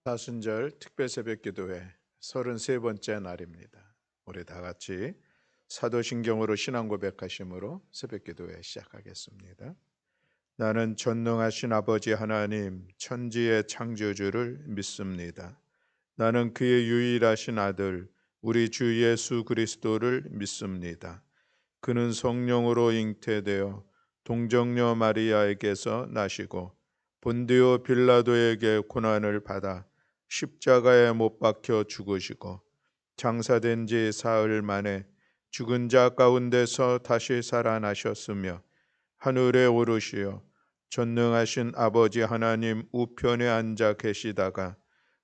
사순절 특별 새벽기도회 33번째 날입니다. 우리 다 같이 사도신경으로 신앙 고백하심으로 새벽기도회 시작하겠습니다. 나는 전능하신 아버지 하나님 천지의 창조주를 믿습니다. 나는 그의 유일하신 아들 우리 주 예수 그리스도를 믿습니다. 그는 성령으로 잉태되어 동정녀 마리아에게서 나시고 본디오 빌라도에게 고난을 받아 십자가에 못 박혀 죽으시고 장사된 지 사흘 만에 죽은 자 가운데서 다시 살아나셨으며 하늘에 오르시어 전능하신 아버지 하나님 우편에 앉아 계시다가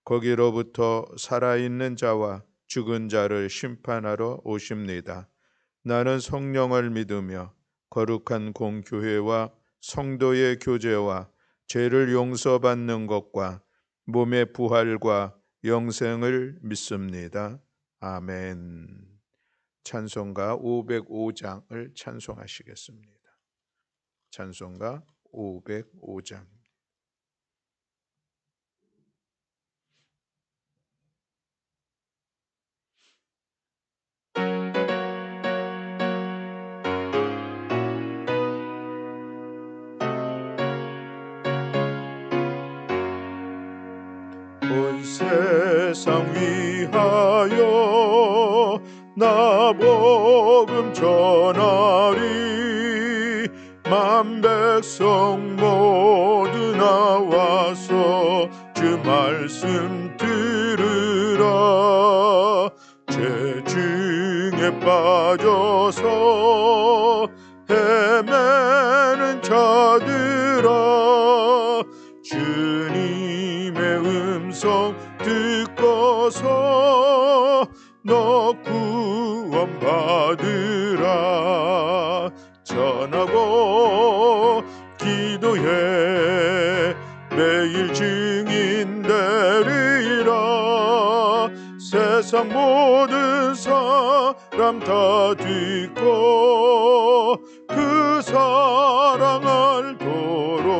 거기로부터 살아있는 자와 죽은 자를 심판하러 오십니다. 나는 성령을 믿으며 거룩한 공교회와 성도의 교제와 죄를 용서받는 것과 몸의 부활과 영생을 믿습니다. 아멘. 찬송가 505장을 찬송하시겠습니다. 찬송가 505장. 온 세상 위하여 나 복음 전하리. 만 백성 모두 나와서 주 말씀 들으라. 죄 중에 빠져서 헤매는 자들아, 주님의 음성 듣고서 너 구원받으라. 전하고 기도해 매일 증인 되리라. 세상 모든 사람 다 듣고 그 사랑 알도록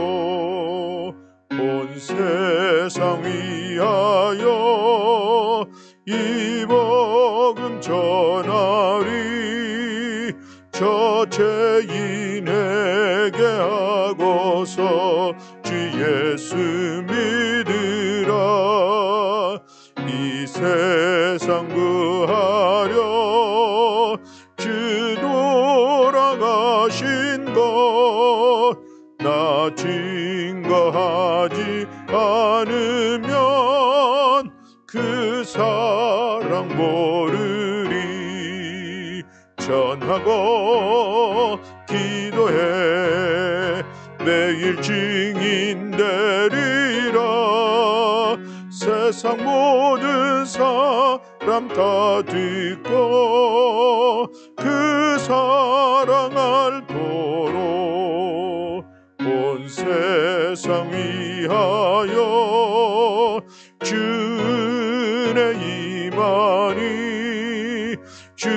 온 세상 위하여 이 복음 전하리. 저 죄인에게 하고서 주 예수 믿으라. 이 세상 구하려 주 돌아가신 것 나 증거하지 않으면 그 사랑 모르리. 전하고 기도해 매일 증인 되리라. 세상 모든 사람 다 듣고 그 사랑 알도록 온 세상 위하여 주의 임하니. 주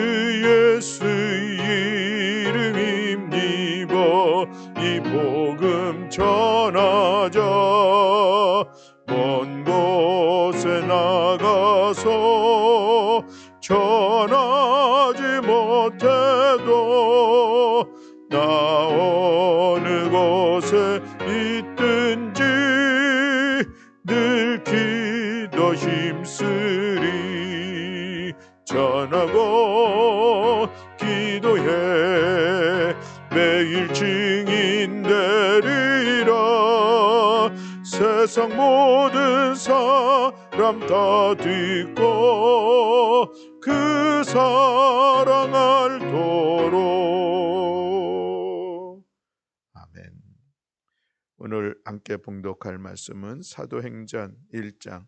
예수 이름 힘입어 이 복음 전하자. 먼 곳에 나가서 전하지 못해도 나 어느 곳에 있든지 늘 기도 힘쓰리. 전하고 기도해 매일 증인 되리라. 세상 모든 사람 다 듣고 그 사랑 알도록. 아멘. 오늘 함께 봉독할 말씀은 사도행전 1장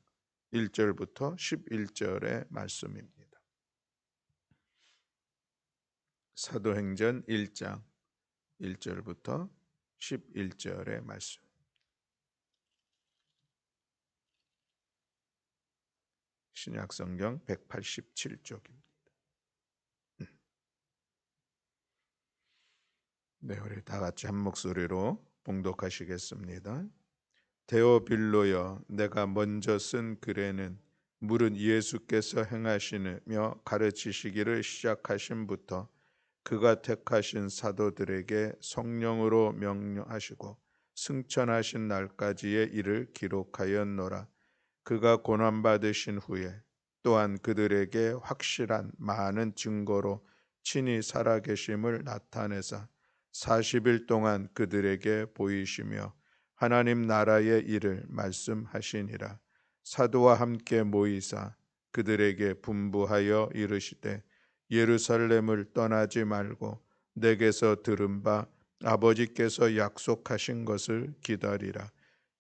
1절부터 11절의 말씀입니다. 사도행전 1장 1절부터 11절의 말씀. 신약성경 187쪽입니다. 네, 우리 다 같이 한 목소리로 봉독하시겠습니다. 데오빌로여, 내가 먼저 쓴 글에는 물은 예수께서 행하시며 가르치시기를 시작하심부터 그가 택하신 사도들에게 성령으로 명령하시고 승천하신 날까지의 일을 기록하였노라. 그가 고난받으신 후에 또한 그들에게 확실한 많은 증거로 친히 살아계심을 나타내사 40일 동안 그들에게 보이시며 하나님 나라의 일을 말씀하시니라. 사도와 함께 모이사 그들에게 분부하여 이르시되 예루살렘을 떠나지 말고 내게서 들은 바 아버지께서 약속하신 것을 기다리라.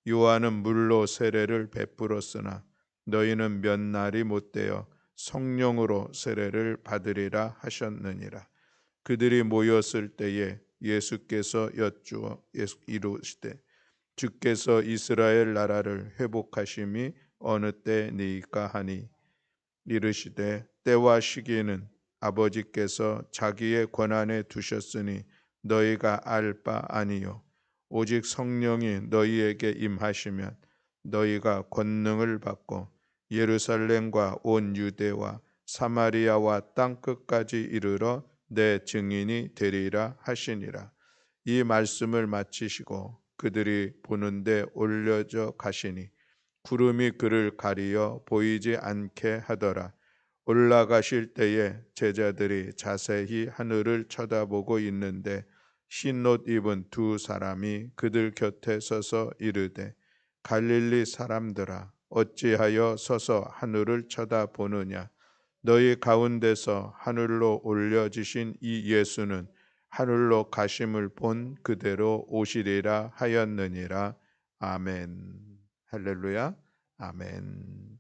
요한은 물로 세례를 베풀었으나 너희는 몇 날이 못되어 성령으로 세례를 받으리라 하셨느니라. 그들이 모였을 때에 예수께서 여쭈어 이르시되 주께서 이스라엘 나라를 회복하심이 어느 때니까 하니 이르시되 때와 시기는 아버지께서 자기의 권한에 두셨으니 너희가 알 바 아니요 오직 성령이 너희에게 임하시면 너희가 권능을 받고 예루살렘과 온 유대와 사마리아와 땅 끝까지 이르러 내 증인이 되리라 하시니라. 이 말씀을 마치시고 그들이 보는데 올려져 가시니 구름이 그를 가리어 보이지 않게 하더라. 올라가실 때에 제자들이 자세히 하늘을 쳐다보고 있는데 흰옷 입은 두 사람이 그들 곁에 서서 이르되 갈릴리 사람들아 어찌하여 서서 하늘을 쳐다보느냐. 너희 가운데서 하늘로 올려지신 이 예수는 하늘로 가심을 본 그대로 오시리라 하였느니라. 아멘. 할렐루야. 아멘.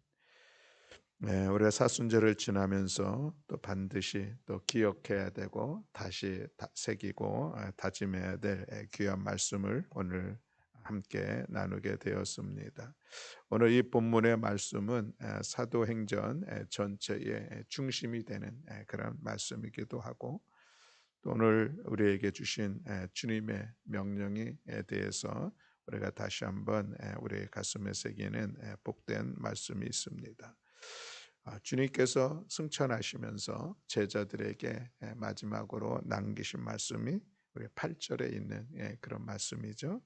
네, 우리가 사순절을 지나면서 또 반드시 또 기억해야 되고 다시 새기고 다짐해야 될 귀한 말씀을 오늘 함께 나누게 되었습니다. 오늘 이 본문의 말씀은 사도행전 전체의 중심이 되는 그런 말씀이기도 하고 또 오늘 우리에게 주신 주님의 명령에 대해서 우리가 다시 한번 우리의 가슴에 새기는 복된 말씀이 있습니다. 주님께서 승천하시면서 제자들에게 마지막으로 남기신 말씀이 우리 8절에 있는 그런 말씀이죠.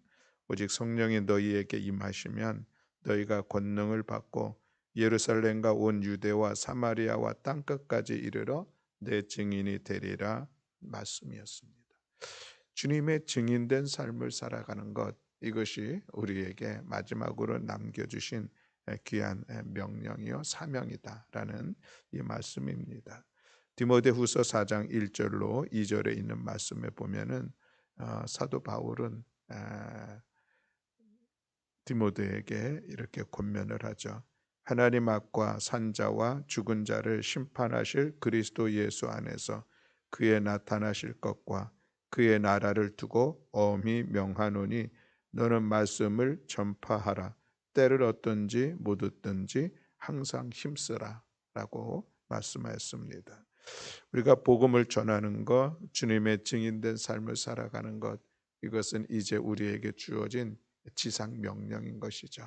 오직 성령이 너희에게 임하시면 너희가 권능을 받고 예루살렘과 온 유대와 사마리아와 땅 끝까지 이르러 내 증인이 되리라 말씀이었습니다. 주님의 증인된 삶을 살아가는 것, 이것이 우리에게 마지막으로 남겨주신 귀한 명령이요 사명이다라는 이 말씀입니다. 디모데후서 4장 1절로 2절에 있는 말씀에 보면은 사도 바울은 디모데에게 이렇게 권면을 하죠. 하나님 앞과 산자와 죽은 자를 심판하실 그리스도 예수 안에서 그의 나타나실 것과 그의 나라를 두고 엄히 명하노니 너는 말씀을 전파하라. 때를 얻든지 못 얻든지 항상 힘쓰라 라고 말씀하였습니다. 우리가 복음을 전하는 것, 주님의 증인된 삶을 살아가는 것, 이것은 이제 우리에게 주어진 지상 명령인 것이죠.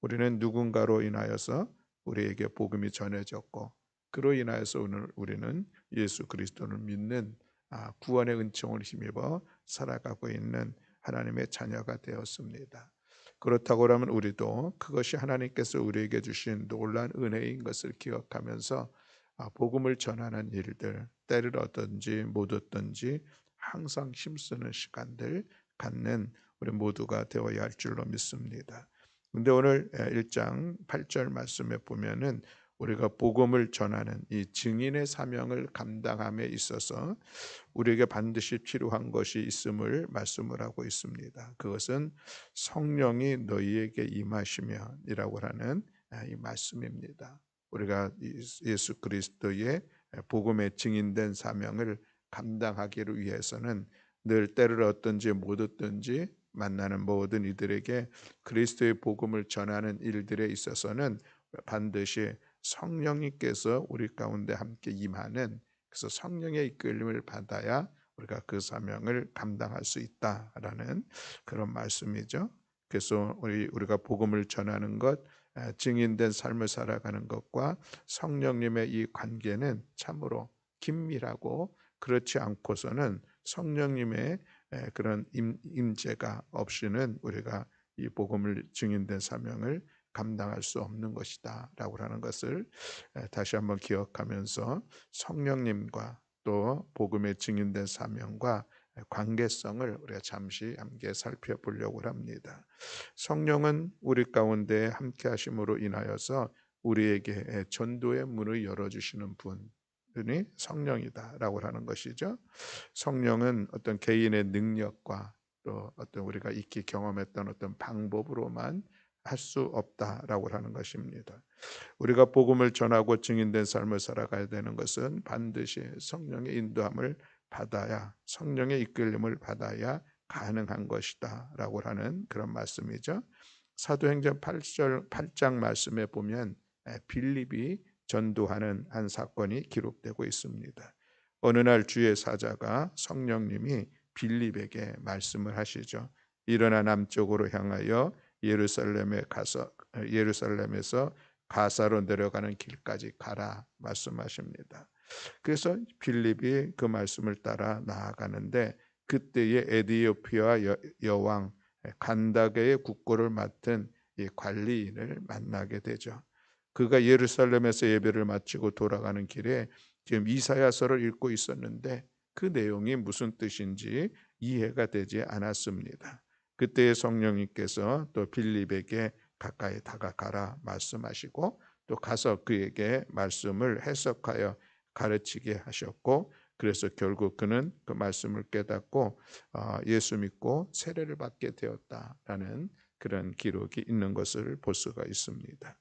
우리는 누군가로 인하여서 우리에게 복음이 전해졌고 그로 인하여서 오늘 우리는 예수 그리스도를 믿는 구원의 은총을 힘입어 살아가고 있는 하나님의 자녀가 되었습니다. 그렇다고 하면 우리도 그것이 하나님께서 우리에게 주신 놀라운 은혜인 것을 기억하면서 복음을 전하는 일들, 때를 얻든지 못 얻든지 항상 힘쓰는 시간들 갖는 우리 모두가 되어야 할 줄로 믿습니다. 근데 오늘 1장 8절 말씀에 보면은 우리가 복음을 전하는 이 증인의 사명을 감당함에 있어서 우리에게 반드시 필요한 것이 있음을 말씀을 하고 있습니다. 그것은 성령이 너희에게 임하시면이라고 하는 이 말씀입니다. 우리가 예수 그리스도의 복음에 증인된 사명을 감당하기를 위해서는 늘 때를 얻든지 못 얻든지 만나는 모든 이들에게 그리스도의 복음을 전하는 일들에 있어서는 반드시 성령님께서 우리 가운데 함께 임하는, 그래서 성령의 이끌림을 받아야 우리가 그 사명을 감당할 수 있다라는 그런 말씀이죠. 그래서 우리가 복음을 전하는 것, 증인된 삶을 살아가는 것과 성령님의 이 관계는 참으로 긴밀하고, 그렇지 않고서는 성령님의 그런 임재가 없이는 우리가 이 복음을 증인된 사명을 감당할 수 없는 것이다라고 하는 것을 다시 한번 기억하면서 성령님과 또 복음의 증인된 사명과 관계성을 우리가 잠시 함께 살펴보려고 합니다. 성령은 우리 가운데 함께 하심으로 인하여서 우리에게 전도의 문을 열어주시는 분이 성령이다라고 하는 것이죠. 성령은 어떤 개인의 능력과 또 어떤 우리가 익히 경험했던 어떤 방법으로만 할 수 없다라고 하는 것입니다. 우리가 복음을 전하고 증인된 삶을 살아가야 되는 것은 반드시 성령의 인도함을 받아야, 성령의 이끌림을 받아야 가능한 것이다라고 하는 그런 말씀이죠. 사도행전 8장 말씀에 보면 빌립이 전도하는 한 사건이 기록되고 있습니다. 어느 날 주의 사자가 성령님이 빌립에게 말씀을 하시죠. 일어나 남쪽으로 향하여 예루살렘에서 가사로 내려가는 길까지 가라 말씀하십니다. 그래서 빌립이 그 말씀을 따라 나아가는데, 그때의 에디오피아 여왕 간다게의 국고를 맡은 이 관리인을 만나게 되죠. 그가 예루살렘에서 예배를 마치고 돌아가는 길에 지금 이사야서를 읽고 있었는데 그 내용이 무슨 뜻인지 이해가 되지 않았습니다. 그때의 성령님께서 또 빌립에게 가까이 다가가라 말씀하시고, 또 가서 그에게 말씀을 해석하여 가르치게 하셨고, 그래서 결국 그는 그 말씀을 깨닫고 예수 믿고 세례를 받게 되었다라는 그런 기록이 있는 것을 볼 수가 있습니다.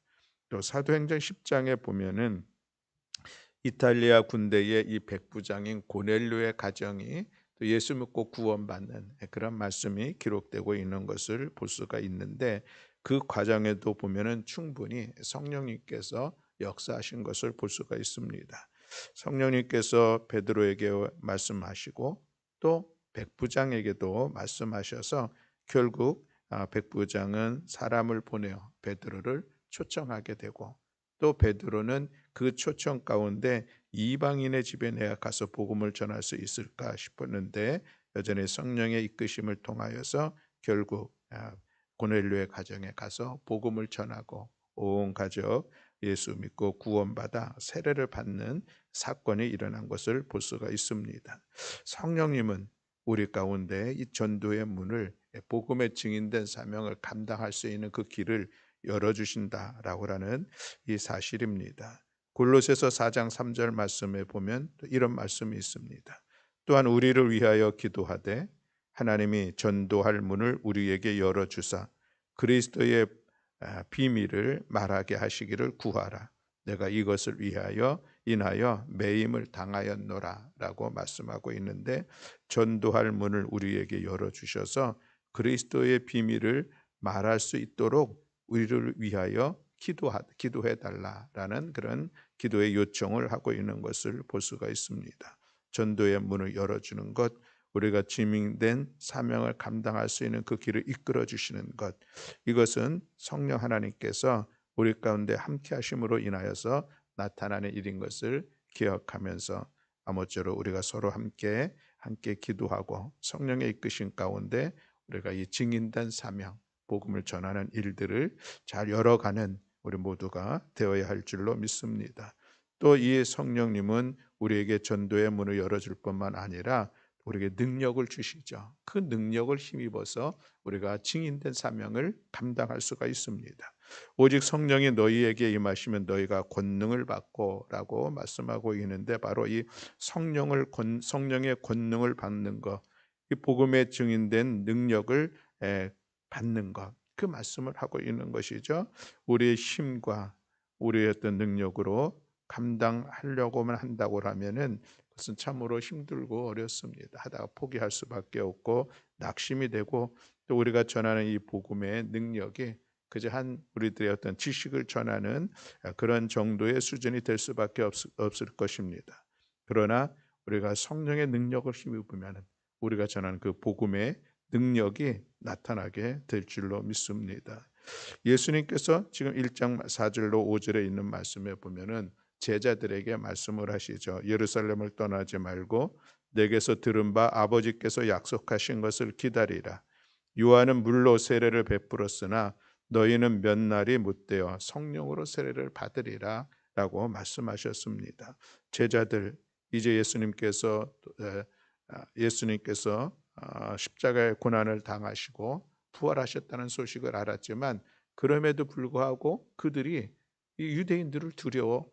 또 사도행전 10장에 보면은 이탈리아 군대의 이 백부장인 고넬료의 가정이 또 예수 믿고 구원받는 그런 말씀이 기록되고 있는 것을 볼 수가 있는데, 그 과정에도 보면은 충분히 성령님께서 역사하신 것을 볼 수가 있습니다. 성령님께서 베드로에게 말씀하시고 또 백부장에게도 말씀하셔서 결국 백부장은 사람을 보내어 베드로를 초청하게 되고, 또 베드로는 그 초청 가운데 이방인의 집에 내가 가서 복음을 전할 수 있을까 싶었는데 여전히 성령의 이끄심을 통하여서 결국 고넬료의 가정에 가서 복음을 전하고 온 가족 예수 믿고 구원받아 세례를 받는 사건이 일어난 것을 볼 수가 있습니다. 성령님은 우리 가운데 이 전도의 문을, 복음의 증인된 사명을 감당할 수 있는 그 길을 열어주신다라고 하는 이 사실입니다. 골로새서 4장 3절 말씀에 보면 또 이런 말씀이 있습니다. 또한 우리를 위하여 기도하되 하나님이 전도할 문을 우리에게 열어주사 그리스도의 비밀을 말하게 하시기를 구하라. 내가 이것을 인하여 매임을 당하였노라 라고 말씀하고 있는데, 전도할 문을 우리에게 열어주셔서 그리스도의 비밀을 말할 수 있도록 우리를 위하여 기도해달라라는 그런 기도의 요청을 하고 있는 것을 볼 수가 있습니다. 전도의 문을 열어주는 것, 우리가 지명된 사명을 감당할 수 있는 그 길을 이끌어 주시는 것, 이것은 성령 하나님께서 우리 가운데 함께 하심으로 인하여서 나타나는 일인 것을 기억하면서 아무쪼록 우리가 서로 함께 기도하고 성령의 이끄신 가운데 우리가 이 증인된 사명, 복음을 전하는 일들을 잘 열어가는 우리 모두가 되어야 할 줄로 믿습니다. 또 이 성령님은 우리에게 전도의 문을 열어줄 뿐만 아니라 우리에게 능력을 주시죠. 그 능력을 힘입어서 우리가 증인된 사명을 감당할 수가 있습니다. 오직 성령이 너희에게 임하시면 너희가 권능을 받고 라고 말씀하고 있는데, 바로 이 성령의 권능을 받는 것, 이 복음에 증인된 능력을 받는 것, 그 말씀을 하고 있는 것이죠. 우리의 힘과 우리의 어떤 능력으로 감당하려고만 한다고 하면은 그것은 참으로 힘들고 어렵습니다. 하다가 포기할 수밖에 없고 낙심이 되고, 또 우리가 전하는 이 복음의 능력이 그저 한 우리들의 어떤 지식을 전하는 그런 정도의 수준이 될 수밖에 없을 것입니다. 그러나 우리가 성령의 능력을 힘입으면 우리가 전하는 그 복음의 능력이 나타나게 될 줄로 믿습니다. 예수님께서 지금 1장 4절로 5절에 있는 말씀에 보면은 제자들에게 말씀을 하시죠. 예루살렘을 떠나지 말고 내게서 들은 바 아버지께서 약속하신 것을 기다리라. 요한은 물로 세례를 베풀었으나 너희는 몇 날이 못되어 성령으로 세례를 받으리라 라고 말씀하셨습니다. 제자들, 이제 예수님께서 십자가의 고난을 당하시고 부활하셨다는 소식을 알았지만 그럼에도 불구하고 그들이 이 유대인들을 두려워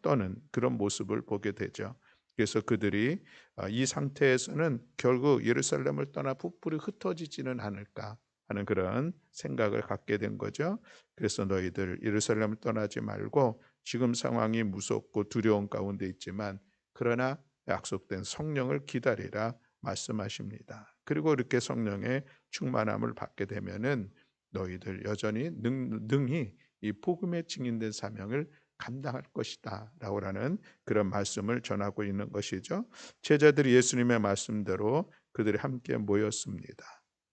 떠는 그런 모습을 보게 되죠. 그래서 그들이 이 상태에서는 결국 예루살렘을 떠나 풋불이 흩어지지는 않을까 하는 그런 생각을 갖게 된 거죠. 그래서 너희들 예루살렘을 떠나지 말고 지금 상황이 무섭고 두려운 가운데 있지만 그러나 약속된 성령을 기다리라 말씀하십니다. 그리고 이렇게 성령의 충만함을 받게 되면은 너희들 여전히 능히 이 복음에 증인된 사명을 감당할 것이다 라고 하는 그런 말씀을 전하고 있는 것이죠. 제자들이 예수님의 말씀대로 그들이 함께 모였습니다.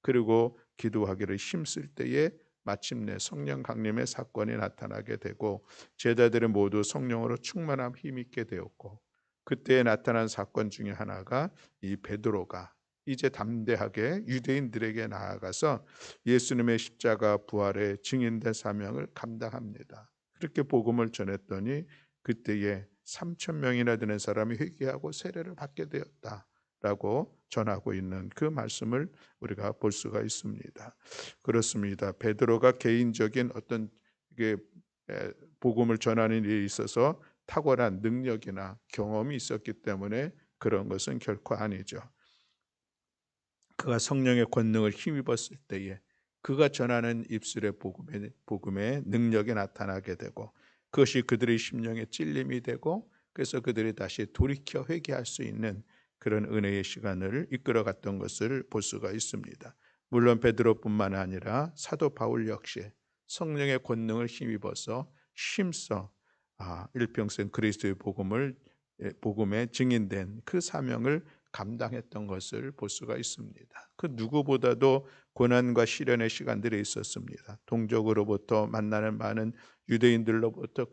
그리고 기도하기를 힘쓸 때에 마침내 성령 강림의 사건이 나타나게 되고 제자들이 모두 성령으로 충만함 힘있게 되었고 그때에 나타난 사건 중에 하나가 이 베드로가 이제 담대하게 유대인들에게 나아가서 예수님의 십자가 부활의 증인된 사명을 감당합니다. 그렇게 복음을 전했더니 그때에 3천 명이나 되는 사람이 회개하고 세례를 받게 되었다라고 전하고 있는 그 말씀을 우리가 볼 수가 있습니다. 그렇습니다. 베드로가 개인적인 어떤 이게 복음을 전하는 일에 있어서 탁월한 능력이나 경험이 있었기 때문에 그런 것은 결코 아니죠. 그가 성령의 권능을 힘입었을 때에 그가 전하는 입술의 복음의 능력이 나타나게 되고 그것이 그들의 심령의 찔림이 되고 그래서 그들이 다시 돌이켜 회개할 수 있는 그런 은혜의 시간을 이끌어갔던 것을 볼 수가 있습니다. 물론 베드로뿐만 아니라 사도 바울 역시 성령의 권능을 힘입어서 힘써 일평생 그리스도의 복음에 증인된 그 사명을 감당했던 것을 볼 수가 있습니다. 그 누구보다도 고난과 시련의 시간들이 있었습니다. 동족으로부터 만나는 많은 유대인들로부터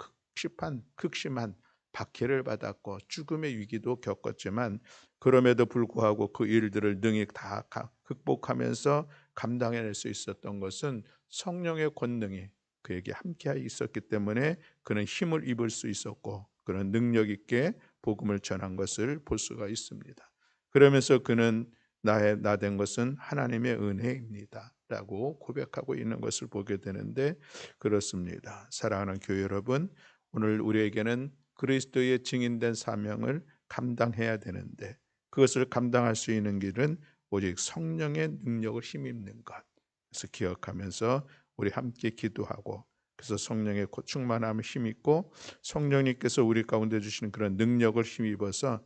극심한 박해를 받았고 죽음의 위기도 겪었지만 그럼에도 불구하고 그 일들을 능히 다 극복하면서 감당해낼 수 있었던 것은 성령의 권능이 그에게 함께하여 있었기 때문에 그는 힘을 입을 수 있었고 그런 능력 있게 복음을 전한 것을 볼 수가 있습니다. 그러면서 그는 나 된 것은 하나님의 은혜입니다 라고 고백하고 있는 것을 보게 되는데 그렇습니다. 사랑하는 교회 여러분, 오늘 우리에게는 그리스도의 증인된 사명을 감당해야 되는데 그것을 감당할 수 있는 길은 오직 성령의 능력을 힘입는 것. 그래서 기억하면서 우리 함께 기도하고 그래서 성령의 충만함을 힘입고 성령님께서 우리 가운데 주시는 그런 능력을 힘입어서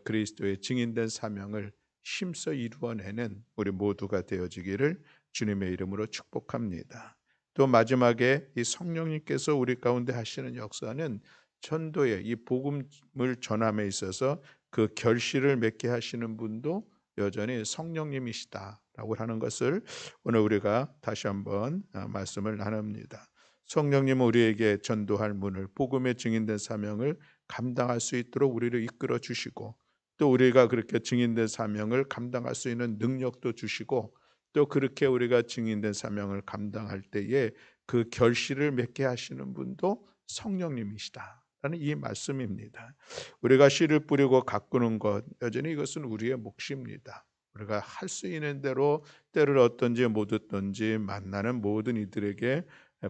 그리스도의 증인된 사명을 힘써 이루어내는 우리 모두가 되어지기를 주님의 이름으로 축복합니다. 또 마지막에 이 성령님께서 우리 가운데 하시는 역사는 전도의 이 복음을 전함에 있어서 그 결실을 맺게 하시는 분도 여전히 성령님이시다라고 하는 것을 오늘 우리가 다시 한번 말씀을 나눕니다. 성령님은 우리에게 전도할 문을 복음의 증인된 사명을 감당할 수 있도록 우리를 이끌어 주시고 또 우리가 그렇게 증인된 사명을 감당할 수 있는 능력도 주시고 또 그렇게 우리가 증인된 사명을 감당할 때에 그 결실을 맺게 하시는 분도 성령님이시다라는 이 말씀입니다. 우리가 씨를 뿌리고 가꾸는 것 여전히 이것은 우리의 몫입니다. 우리가 할 수 있는 대로 때를 얻든지 못 얻든지 만나는 모든 이들에게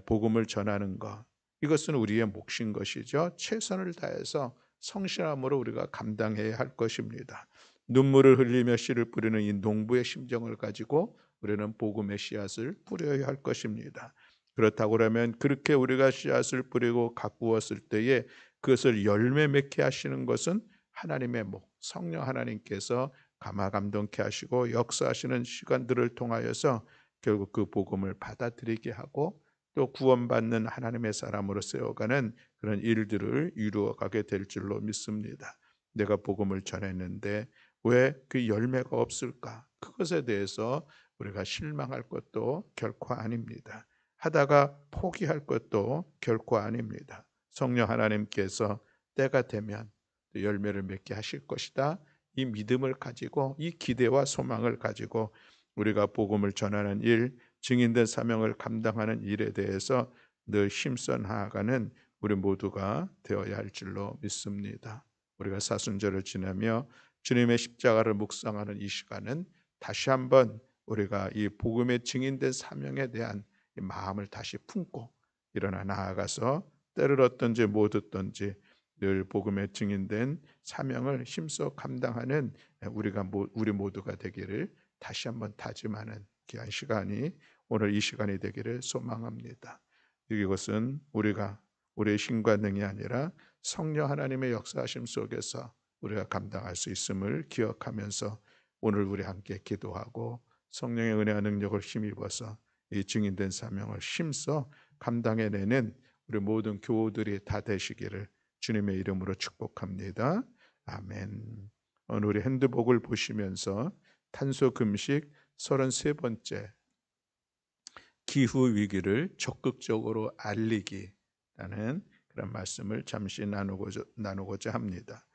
복음을 전하는 것 이것은 우리의 몫인 것이죠. 최선을 다해서 성실함으로 우리가 감당해야 할 것입니다. 눈물을 흘리며 씨를 뿌리는 이 농부의 심정을 가지고 우리는 복음의 씨앗을 뿌려야 할 것입니다. 그렇다고 하면 그렇게 우리가 씨앗을 뿌리고 가꾸었을 때에 그것을 열매 맺게 하시는 것은 하나님의 목, 성령 하나님께서 감화감동케 하시고 역사하시는 시간들을 통하여서 결국 그 복음을 받아들이게 하고 또 구원받는 하나님의 사람으로 세워가는 그런 일들을 이루어가게 될 줄로 믿습니다. 내가 복음을 전했는데 왜 그 열매가 없을까? 그것에 대해서 우리가 실망할 것도 결코 아닙니다. 하다가 포기할 것도 결코 아닙니다. 성령 하나님께서 때가 되면 열매를 맺게 하실 것이다. 이 믿음을 가지고 이 기대와 소망을 가지고 우리가 복음을 전하는 일, 증인된 사명을 감당하는 일에 대해서 늘 힘써 나아가는 우리 모두가 되어야 할 줄로 믿습니다. 우리가 사순절을 지나며 주님의 십자가를 묵상하는 이 시간은 다시 한번 우리가 이 복음의 증인된 사명에 대한 이 마음을 다시 품고 일어나 나아가서 때를 얻든지 못 얻든지 늘 복음의 증인된 사명을 힘써 감당하는 우리 모두가 되기를 다시 한번 다짐하는 귀한 시간이 오늘 이 시간이 되기를 소망합니다. 이것은 우리의 신과 능이 아니라 성령 하나님의 역사하심 속에서 우리가 감당할 수 있음을 기억하면서 오늘 우리 함께 기도하고 성령의 은혜와 능력을 힘입어서 이 증인된 사명을 힘써 감당해내는 우리 모든 교우들이 다 되시기를 주님의 이름으로 축복합니다. 아멘. 오늘 우리 핸드북을 보시면서 탄소 금식 33번째 기후 위기를 적극적으로 알리기라는 그런 말씀을 잠시 나누고자 합니다.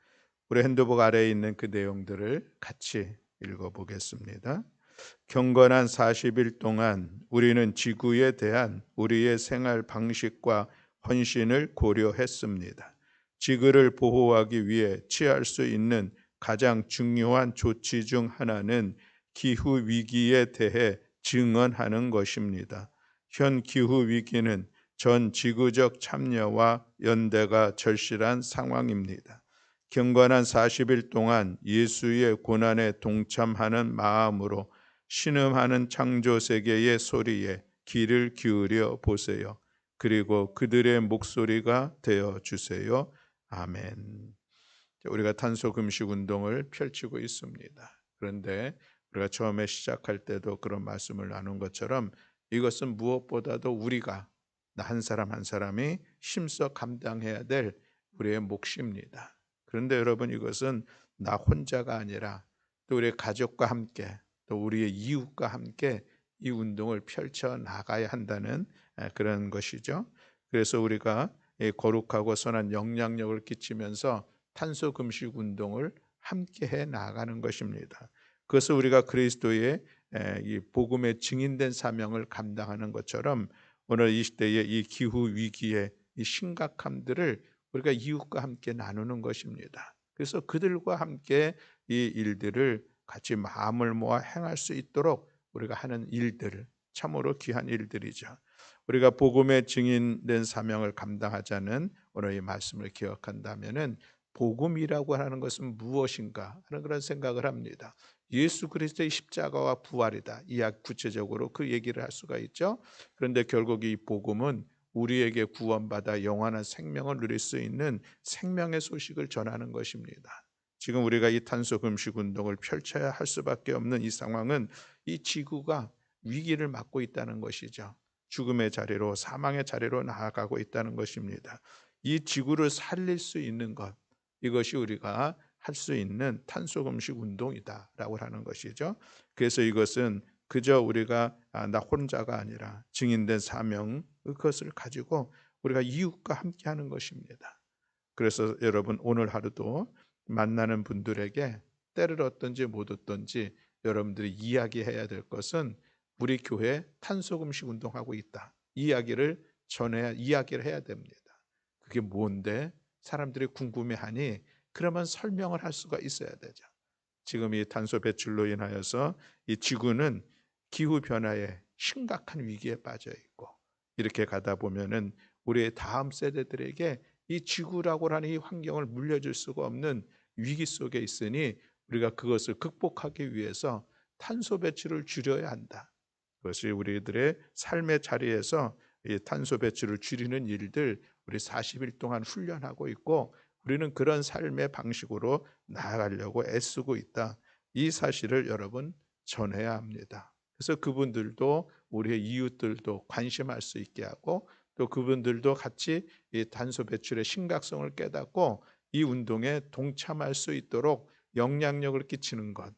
우리 핸드북 아래에 있는 그 내용들을 같이 읽어보겠습니다. 경건한 40일 동안 우리는 지구에 대한 우리의 생활 방식과 헌신을 고려했습니다. 지구를 보호하기 위해 취할 수 있는 가장 중요한 조치 중 하나는 기후 위기에 대해 증언하는 것입니다. 현 기후 위기는 전 지구적 참여와 연대가 절실한 상황입니다. 경건한 40일 동안 예수의 고난에 동참하는 마음으로 신음하는 창조 세계의 소리에 귀를 기울여 보세요. 그리고 그들의 목소리가 되어 주세요. 아멘. 우리가 탄소 금식 운동을 펼치고 있습니다. 그런데 우리가 처음에 시작할 때도 그런 말씀을 나눈 것처럼 이것은 무엇보다도 우리가 한 사람 한 사람이 힘써 감당해야 될 우리의 몫입니다. 그런데 여러분 이것은 나 혼자가 아니라 또 우리의 가족과 함께 또 우리의 이웃과 함께 이 운동을 펼쳐 나가야 한다는 그런 것이죠. 그래서 우리가 거룩하고 선한 영향력을 끼치면서 탄소 금식 운동을 함께 해 나가는 것입니다. 그것을 우리가 그리스도의 이 복음의 증인된 사명을 감당하는 것처럼 오늘 이 시대의 이 기후 위기의 이 심각함들을 우리가 이웃과 함께 나누는 것입니다. 그래서 그들과 함께 이 일들을 같이 마음을 모아 행할 수 있도록 우리가 하는 일들, 참으로 귀한 일들이죠. 우리가 복음의 증인된 사명을 감당하자는 오늘 이 말씀을 기억한다면은 복음이라고 하는 것은 무엇인가 하는 그런 생각을 합니다. 예수 그리스도의 십자가와 부활이다. 구체적으로 그 얘기를 할 수가 있죠. 그런데 결국 이 복음은 우리에게 구원받아 영원한 생명을 누릴 수 있는 생명의 소식을 전하는 것입니다. 지금 우리가 이 탄소 금식 운동을 펼쳐야 할 수밖에 없는 이 상황은 이 지구가 위기를 맞고 있다는 것이죠. 죽음의 자리로 사망의 자리로 나아가고 있다는 것입니다. 이 지구를 살릴 수 있는 것, 이것이 우리가 할 수 있는 탄소 금식 운동이다라고 하는 것이죠. 그래서 이것은 그저 우리가 나 혼자가 아니라 증인된 사명 그것을 가지고 우리가 이웃과 함께 하는 것입니다. 그래서 여러분 오늘 하루도 만나는 분들에게 때를 얻든지 못 얻든지 여러분들이 이야기해야 될 것은 우리 교회 탄소 금식 운동하고 있다. 이야기를 이야기를 해야 됩니다. 그게 뭔데? 사람들이 궁금해하니 그러면 설명을 할 수가 있어야 되죠. 지금 이 탄소 배출로 인하여서 이 지구는 기후 변화에 심각한 위기에 빠져 있고 이렇게 가다 보면은 우리의 다음 세대들에게 이 지구라고 하는 이 환경을 물려줄 수가 없는 위기 속에 있으니 우리가 그것을 극복하기 위해서 탄소 배출을 줄여야 한다. 그것이 우리들의 삶의 자리에서 이 탄소 배출을 줄이는 일들 우리 40일 동안 훈련하고 있고 우리는 그런 삶의 방식으로 나아가려고 애쓰고 있다. 이 사실을 여러분 전해야 합니다. 그래서 그분들도 우리의 이웃들도 관심할 수 있게 하고 또 그분들도 같이 이 탄소 배출의 심각성을 깨닫고 이 운동에 동참할 수 있도록 영향력을 끼치는 것.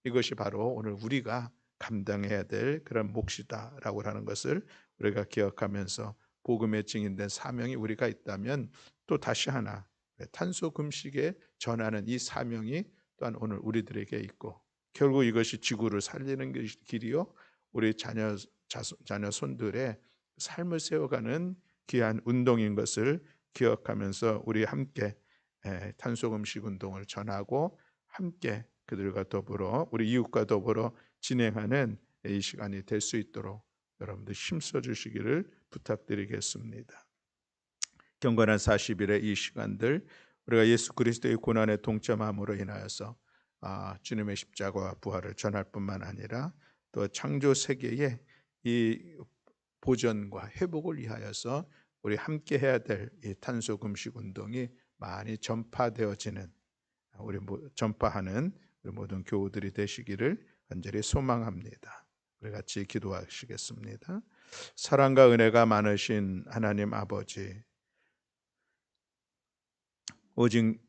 이것이 바로 오늘 우리가 감당해야 될 그런 몫이다라고 하는 것을 우리가 기억하면서 복음에 증인된 사명이 우리가 있다면 또 다시 하나 탄소 금식에 전하는 이 사명이 또한 오늘 우리들에게 있고, 결국 이것이 지구를 살리는 길이요 우리 자녀 손들의 삶을 세워가는 귀한 운동인 것을 기억하면서 우리 함께 탄소 금식 운동을 전하고 함께 그들과 더불어 우리 이웃과 더불어 진행하는 이 시간이 될 수 있도록 여러분들 힘써 주시기를 부탁드리겠습니다. 경건한 40일의 이 시간들 우리가 예수 그리스도의 고난에 동참함으로 인하여서 주님의 십자가와 부활을 전할 뿐만 아니라 또 창조 세계의 이 보전과 회복을 위하여서 우리 함께 해야 될 이 탄소 금식 운동이 많이 전파되어지는 전파하는 우리 모든 교우들이 되시기를 간절히 소망합니다. 우리 같이 기도하시겠습니다. 사랑과 은혜가 많으신 하나님 아버지, 오직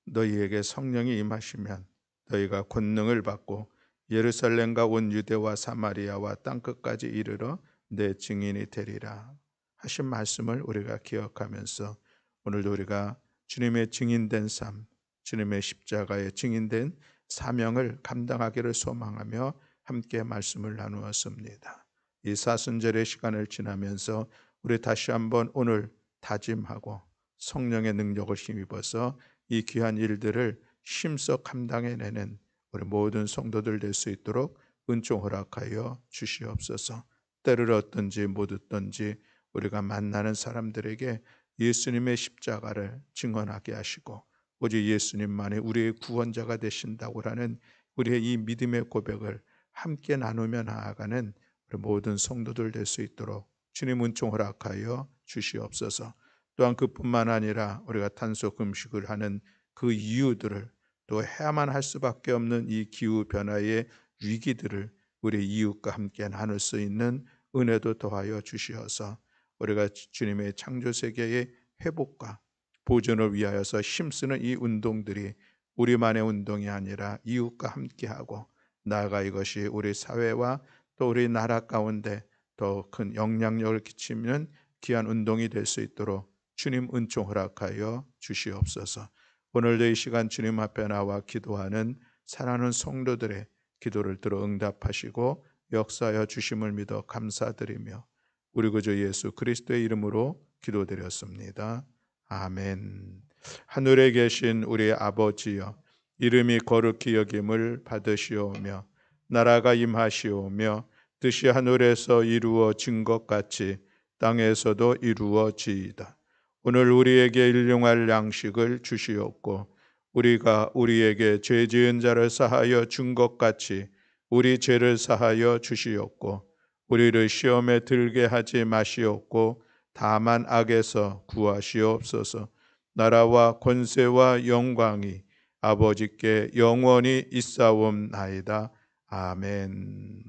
너희에게 성령이 임하시면 너희가 권능을 받고 예루살렘과 온 유대와 사마리아와 땅끝까지 이르러 내 증인이 되리라 하신 말씀을 우리가 기억하면서 오늘도 우리가 주님의 증인된 삶, 주님의 십자가에 증인된 사명을 감당하기를 소망하며 함께 말씀을 나누었습니다. 이 사순절의 시간을 지나면서 우리 다시 한번 오늘 다짐하고 성령의 능력을 힘입어서 이 귀한 일들을 힘써 감당해내는 우리 모든 성도들 될 수 있도록 은총 허락하여 주시옵소서. 때를 얻든지 못 얻든지 우리가 만나는 사람들에게 예수님의 십자가를 증언하게 하시고 오직 예수님만이 우리의 구원자가 되신다고 하는 우리의 이 믿음의 고백을 함께 나누며 나아가는 우리 모든 성도들 될 수 있도록 주님 은총 허락하여 주시옵소서. 또한 그뿐만 아니라 우리가 탄소 금식을 하는 그 이유들을 또 해야만 할 수밖에 없는 이 기후 변화의 위기들을 우리 이웃과 함께 나눌 수 있는 은혜도 더하여 주시어서 우리가 주님의 창조 세계의 회복과 보존을 위하여서 힘쓰는 이 운동들이 우리만의 운동이 아니라 이웃과 함께하고 나아가 이것이 우리 사회와 또 우리 나라 가운데 더 큰 영향력을 끼치는 귀한 운동이 될 수 있도록 주님 은총 허락하여 주시옵소서. 오늘도 이 시간 주님 앞에 나와 기도하는 사랑하는 성도들의 기도를 들어 응답하시고 역사하여 주심을 믿어 감사드리며 우리 구주 예수 그리스도의 이름으로 기도드렸습니다. 아멘. 하늘에 계신 우리 아버지여, 이름이 거룩히 여김을 받으시오며 나라가 임하시오며 뜻이 하늘에서 이루어진 것 같이 땅에서도 이루어지이다. 오늘 우리에게 일용할 양식을 주시옵고 우리가 우리에게 죄 지은 자를 사하여 준 것 같이 우리 죄를 사하여 주시옵고 우리를 시험에 들게 하지 마시옵고 다만 악에서 구하시옵소서. 나라와 권세와 영광이 아버지께 영원히 있사옵나이다. 아멘.